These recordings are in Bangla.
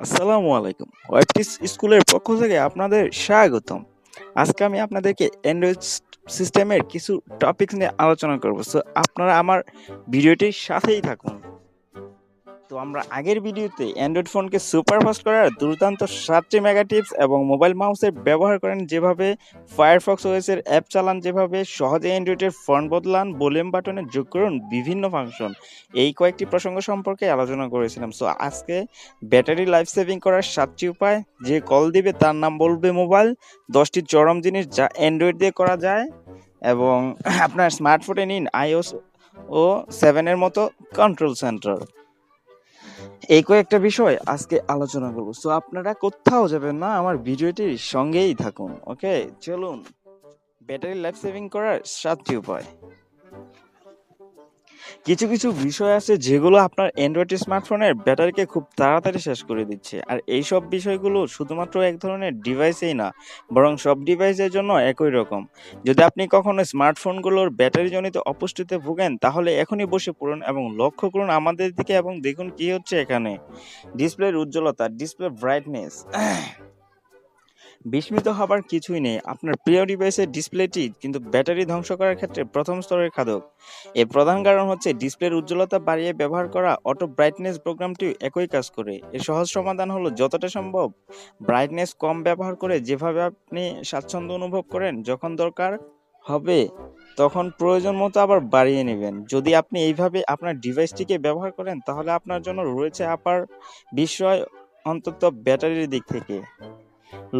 আসসালামু আলাইকুম। ওয়েবটিস স্কুলের পক্ষ থেকে আপনাদের স্বাগতম। আজকে আমি আপনাদেরকে অ্যান্ড্রয়েড সিস্টেমের কিছু টপিকস নিয়ে আলোচনা করব। সো আপনারা আমার ভিডিওটির সাথেই থাকুন। তো আমরা আগের ভিডিওতে অ্যান্ড্রয়েড ফোনকে সুপার ফাস্ট করার দুর্দান্ত 7টি মেগা টিপস এবং মোবাইল মাউসের ব্যবহার করেন যেভাবে, ফায়ারফক্স ওএসের অ্যাপ চালান যেভাবে, সহজে অ্যান্ড্রয়েডের ফন্ট বদলান, ভলিউম বাটনে যোগ করুন বিভিন্ন ফাংশন, এই কয়েকটি প্রসঙ্গ সম্পর্কে আলোচনা করেছিলাম। সো আজকে ব্যাটারি লাইফ সেভিং করার 7টি উপায়, যে কল দিবে তার নাম বলবে মোবাইল, 10টি চরম জিনিস যা অ্যান্ড্রয়েড দিয়ে করা যায়, এবং আপনার স্মার্টফোনে নিন iOS ও 7 এর মতো কন্ট্রোল সেন্টার। এই কয়েকটা বিষয় আজকে আলোচনা করব। সো আপনারা কোথাও যাবেন না, আমার ভিডিওটির সঙ্গেই থাকুন। ওকে, চলুন ব্যাটারি লাইফ সেভিং করার 7টি উপায়। কিছু কিছু বিষয় আছে যেগুলো আপনার অ্যান্ড্রয়েড স্মার্টফোনের ব্যাটারিকে খুব তাড়াতাড়ি শেষ করে দিচ্ছে, আর এই সব বিষয়গুলো শুধুমাত্র এক ধরনের ডিভাইসেই না, বরং সব ডিভাইসের জন্য একই রকম। যদি আপনি কখনো স্মার্টফোনগুলোর ব্যাটারিজনিত অপুষ্টিতে ভোগেন, তাহলে এখনই বসে পড়ুন এবং লক্ষ্য করুন আমাদের দিকে এবং দেখুন কি হচ্ছে এখানে। ডিসপ্লের উজ্জ্বলতা, ডিসপ্লে ব্রাইটনেস। বিস্মিত হবার কিছুই নেই, আপনার প্রিয় ডিভাইসের ডিসপ্লেটি কিন্তু ব্যাটারি ধ্বংস করার ক্ষেত্রে প্রথম স্তরের খাদক। এর প্রধান কারণ হচ্ছে ডিসপ্লের উজ্জ্বলতা বাড়িয়ে ব্যবহার করা অটো ব্রাইটনেস প্রোগ্রামটি একই কাজ করে। এর সহজ সমাধান হলো যতটা সম্ভব ব্রাইটনেস কম ব্যবহার করে, যেভাবে আপনি স্বাচ্ছন্দ্য অনুভব করেন, যখন দরকার হবে তখন প্রয়োজন মতো আবার বাড়িয়ে নেবেন। যদি আপনি এইভাবে আপনার ডিভাইসটিকে ব্যবহার করেন, তাহলে আপনার জন্য রয়েছে আপার বিষয়, অন্তত ব্যাটারির দিক থেকে।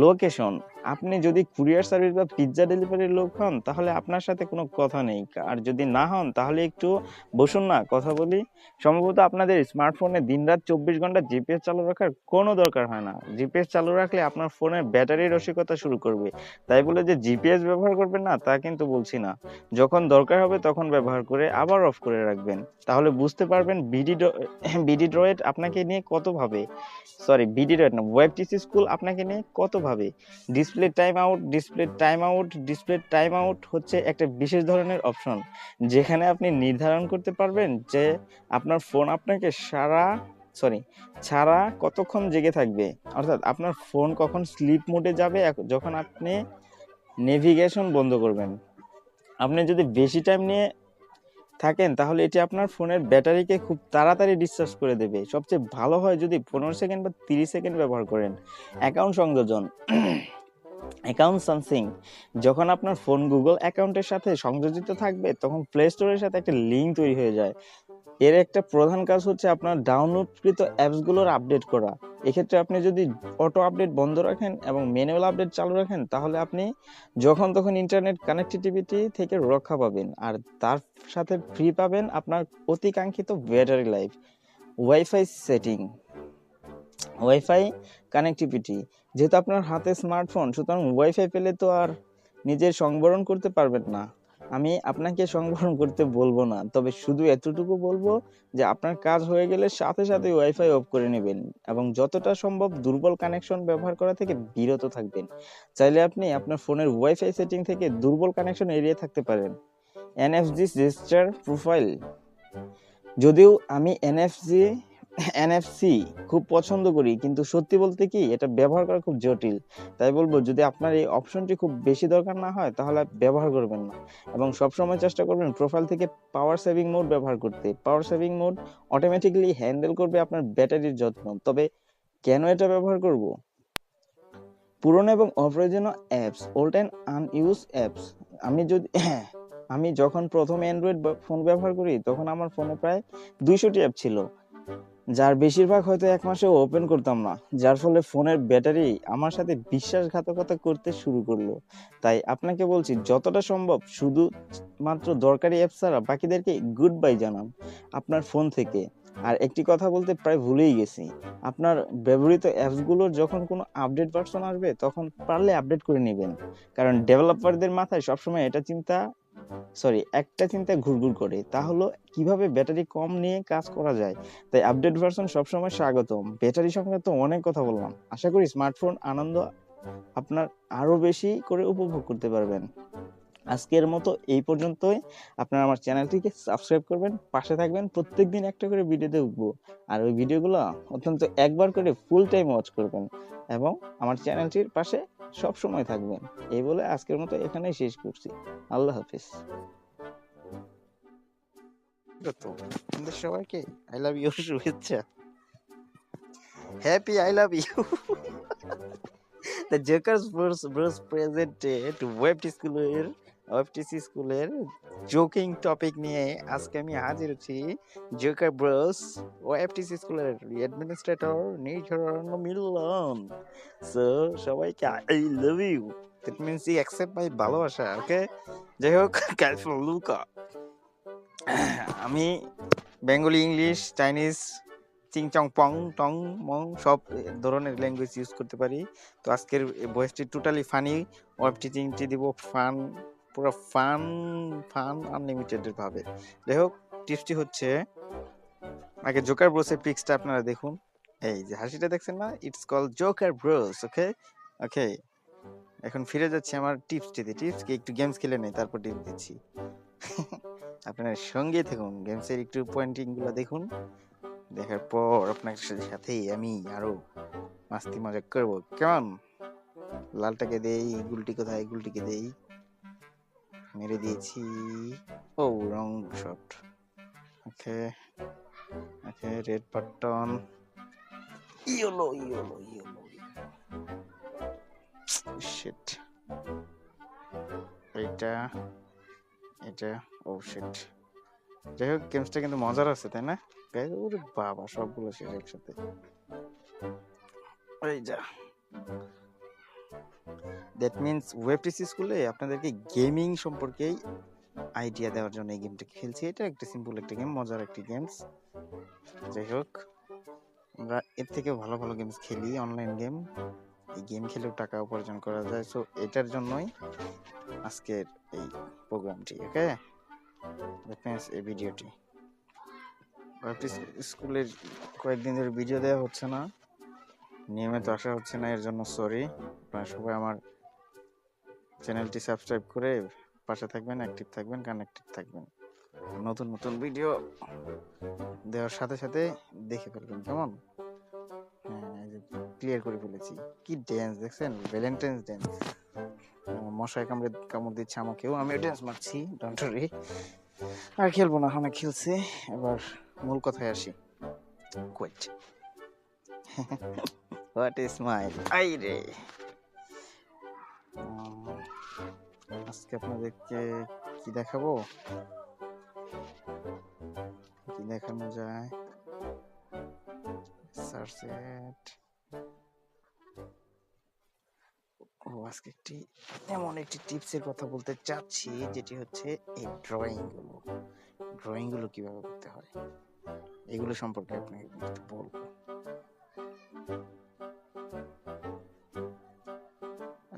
লোকেশন, আপনি যদি কুরিয়ার সার্ভিস বা পিৎজা ডেলিভারির লোক হন, তাহলে আপনার সাথে কোনো কথা নেই। আর যদি না হন, তাহলে একটু বসুন না, কথা বলি। সম্ভবত আপনাদের স্মার্টফোনে দিনরাত 24 ঘন্টা জিপিএস চালু রাখার কোনো দরকার হয় না। জিপিএস চালু রাখলে আপনার ফোনের ব্যাটারি রসিকতা শুরু করবে। তাই বলে যে জিপিএস ব্যবহার করবেন না, তা কিন্তু বলছি না। যখন দরকার হবে তখন ব্যবহার করে আবার অফ করে রাখবেন, তাহলে বুঝতে পারবেন বিডি ড্রয়েড আপনাকে নিয়ে কত ভাবে। বিডি ডট না, ওয়েবটিসি স্কুল আপনাকে নিয়ে কত ভাবে। ডিসপ্লে টাইম আউট হচ্ছে একটা বিশেষ ধরনের অপশন, যেখানে আপনি নির্ধারণ করতে পারবেন যে আপনার ফোন আপনাকে ছাড়া কতক্ষণ জেগে থাকবে। অর্থাৎ আপনার ফোন কখন স্লিপ মোডে যাবে যখন আপনি নেভিগেশন বন্ধ করবেন। আপনি যদি বেশি টাইম নিয়ে থাকেন, তাহলে এটি আপনার ফোনের ব্যাটারিকে খুব তাড়াতাড়ি ডিসচার্জ করে দেবে। সবচেয়ে ভালো হয় যদি 15 সেকেন্ড বা 30 সেকেন্ড ব্যবহার করেন। অ্যাকাউন্ট সংযোজন, অ্যাকাউন্ট সানসিং, যখন আপনার ফোন গুগল অ্যাকাউন্টের সাথে সংযোজিত থাকবে, তখন প্লে স্টোরের সাথে একটা লিঙ্ক তৈরি হয়ে যায়। এর একটা প্রধান কাজ হচ্ছে আপনার ডাউনলোডকৃত অ্যাপসগুলোর আপডেট করা। এক্ষেত্রে আপনি যদি অটো আপডেট বন্ধ রাখেন এবং ম্যানুয়াল আপডেট চালু রাখেন, তাহলে আপনি যখন তখন ইন্টারনেট কানেক্টিভিটি থেকে রক্ষা পাবেন, আর তার সাথে ফ্রি পাবেন আপনার অতিকাঙ্ক্ষিত battery life. Wifi setting, wifi connectivity, যেহেতু আপনার হাতে স্মার্টফোন, সুতরাং ওয়াইফাই পেলে তো আর নিজের সংবরণ করতে পারবেন না। আমি আপনাকে সংবরণ করতে বলবো না, তবে শুধু এতটুকু বলবো যে আপনার কাজ হয়ে গেলে সাথে সাথে ওয়াইফাই অফ করে নেবেন এবং যতটা সম্ভব দুর্বল কানেকশন ব্যবহার করা থেকে বিরত থাকবেন। চাইলে আপনি আপনার ফোনের ওয়াইফাই সেটিং থেকে দুর্বল কানেকশন এড়িয়ে থাকতে পারেন। এনএফজি জেস্টার প্রোফাইল, যদিও আমি এনএফসি খুব পছন্দ করি, কিন্তু সত্যি বলতে কি এটা ব্যবহার করা খুব জটিল। তাই বলবো, যদি আপনার এই অপশনটি খুব বেশি দরকার না হয়, তাহলে ব্যবহার করবেন না এবং সবসময় চেষ্টা করবেন প্রোফাইল থেকে পাওয়ার সেভিং মোড ব্যবহার করতে। Power saving mode automatically handle করবে আপনার ব্যাটারির যত্ন। তবে কেন এটা ব্যবহার করব? পুরনো এবং অপ্রয়োজনীয় অ্যাপস, ওল্ড অ্যান্ড আনইউজ অ্যাপস। আমি যখন প্রথম অ্যান্ড্রয়েড ফোন ব্যবহার করি, তখন আমার ফোনে প্রায় 200টি অ্যাপ ছিল, যার বেশিরভাগ হয়তো 1 মাসেও ওপেন করতাম না, যার ফলে ফোনের ব্যাটারি আমার সাথে বিশ্বাসঘাতকতা করতে শুরু করলো। তাই আপনাকে বলছি, যতটা সম্ভব শুধু মাত্র দরকারি অ্যাপ ছাড়া বাকিদেরকে গুড বাই জানান আপনার ফোন থেকে। আর একটি কথা বলতে প্রায় ভুলেই গেছি, আপনার ব্যবহৃত অ্যাপসগুলোর যখন কোনো আপডেট ভার্সন আসবে, তখন পারলে আপডেট করে নেবেন, কারণ ডেভেলপারদের মাথায় সবসময় একটা চিন্তা ঘুরঘুর করে, তা হলো কিভাবে ব্যাটারি কম নিয়ে কাজ করা যায়। তাই আপডেট ভার্সন সবসময় স্বাগতম। ব্যাটারি সংক্রান্ত অনেক কথা বললাম, আশা করি স্মার্টফোন আনন্দ আপনার আরো বেশি করে উপভোগ করতে পারবেন। আজকের মতো এই পর্যন্তই। আপনারা আমার চ্যানেলটিকে সাবস্ক্রাইব করবেন, পাশে থাকবেন। প্রত্যেকদিন একটা করে ভিডিওতে উঠবো, আর ওই ভিডিওগুলো অত্যন্ত একবার করে ফুল টাইম ওয়াচ করবেন এবং আমার চ্যানেলটির পাশে সব সময় থাকবেন। এই বলে আজকের মতো এখানেই শেষ করছি। আল্লাহ হাফিজ। তো আপনাদের সবাইকে আই লাভ ইউ শুভেচ্ছা। Happy I love you. The Jokers bros presented ওয়েবটিসি স্কুলের জোকিং টপিক নিয়ে আজকে আমি হাজির হচ্ছি। জোকার ব্রোস ওয়েবটিসি স্কুলের অ্যাডমিনিস্ট্রেটর নির্ঝরণ মিলন। সো সবাইকে I love you, that means I accept my ভালোবাসা। ওকে, যাই হোক, লুকা আমি বেঙ্গলি, ইংলিশ, চাইনিজ, চিং চং পং টং মং সব ধরনের ল্যাঙ্গুয়েজ ইউজ করতে পারি। তো আজকের ভয়েসটি টোটালি ফানি, ওয়েব টিচিংটি দিব ফান, পুরো ফান ফান আনলিমিটেড ভাবে। যাই হোক, টিপসটি হচ্ছে, আগে জোকার ব্রোসের পিক্সটা আপনারা দেখুন। এই যে হাসিটা দেখছেন না, ইটস কল জোকার ব্রোস। ওকে ওকে, এখন ফিরে যাচ্ছি আমার টিপসটিতে। টিপস কি, একটু গেমস খেলে নেই, তারপর টিপস দিচ্ছি। আপনার সঙ্গে থাকুন, গেমসের একটু পয়েন্টিং গুলো দেখুন। দেখার পর আপনার সাথে আমি আরো মাস্তি মজা করবো। কেমন? লালটাকে দেই, গুলটি কোথায়? গুলটিকে দেই, মেরে দিয়েছি। Oh wrong shot. Okay okay, red button, yellow yellow yellow, shit, এটা এটা, ও শিট। যাই হোক, গেমসটা কিন্তু মজার আছে, তাই না? ওরে বাবা, সবগুলো শেষ একসাথে। এই যা, দ্যাট মিন্স ওয়েবটিসি স্কুলে আপনাদেরকে গেমিং সম্পর্কে আইডিয়া দেওয়ার জন্য এই গেমটা খেলছি। এটা একটা সিম্পল একটা গেম, মজার একটি গেমস। যাই হোক, আমরা এর থেকে ভালো ভালো গেমস খেলি, অনলাইন গেম। এই গেম খেলেও টাকা উপার্জন করা যায়। সো এটার জন্যই আজকের এই প্রোগ্রামটি। ওকে, দ্যাট মিন্স এই ভিডিওটি। ওয়েবটিসি স্কুলের কয়েকদিন ধরে ভিডিও দেওয়া হচ্ছে না, নিয়মিত আসা হচ্ছে না, এর জন্য সরি। আপনারা সবাই আমার চ্যানেলটি সাবস্ক্রাইব করে পাশে থাকবেন, অ্যাক্টিভ থাকবেন, কানেক্টেড থাকবেন। নতুন নতুন ভিডিও দেওয়ার সাথে সাথে দেখে ফেলবেন। কেমন? হ্যাঁ, ক্লিয়ার করে ফেলেছি। কি ড্যান্স দেখছেন? Valentine's dance. মশায় কামড় দিচ্ছে আমাকেও, আমিও ড্যান্স মারছি। ডোন্ট ওয়ারি, আর খেলবো না, অনেক খেলছি। এবার মূল কথায় আসি। Quote, what is smile. আই রে, আজকে আপনাদেরকে কি দেখাবো, কি দেখানো যায়? সার্চ ইট। ও, আজকে এমন একটি টিপসের কথা বলতে চাচ্ছি, যেটি হচ্ছে এই ড্রয়িং গুলো কিভাবে করতে হয়, এগুলো সম্পর্কে আপনাকে একটু বলবো।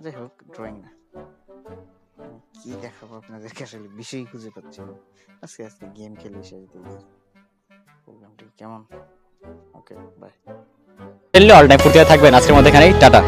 যাই হোক, ড্রয়িং না, কি দেখাবো আপনাদেরকে, আসলে বিষয় খুঁজে পাচ্ছি না। আজকে গেম খেলে শেষ দিই প্রোগ্রামটি। কেমন? ওকে, বাই। অল টাইম ফুর্তিতে থাকবেন। আজকের মধ্যে এখানেই টাটা।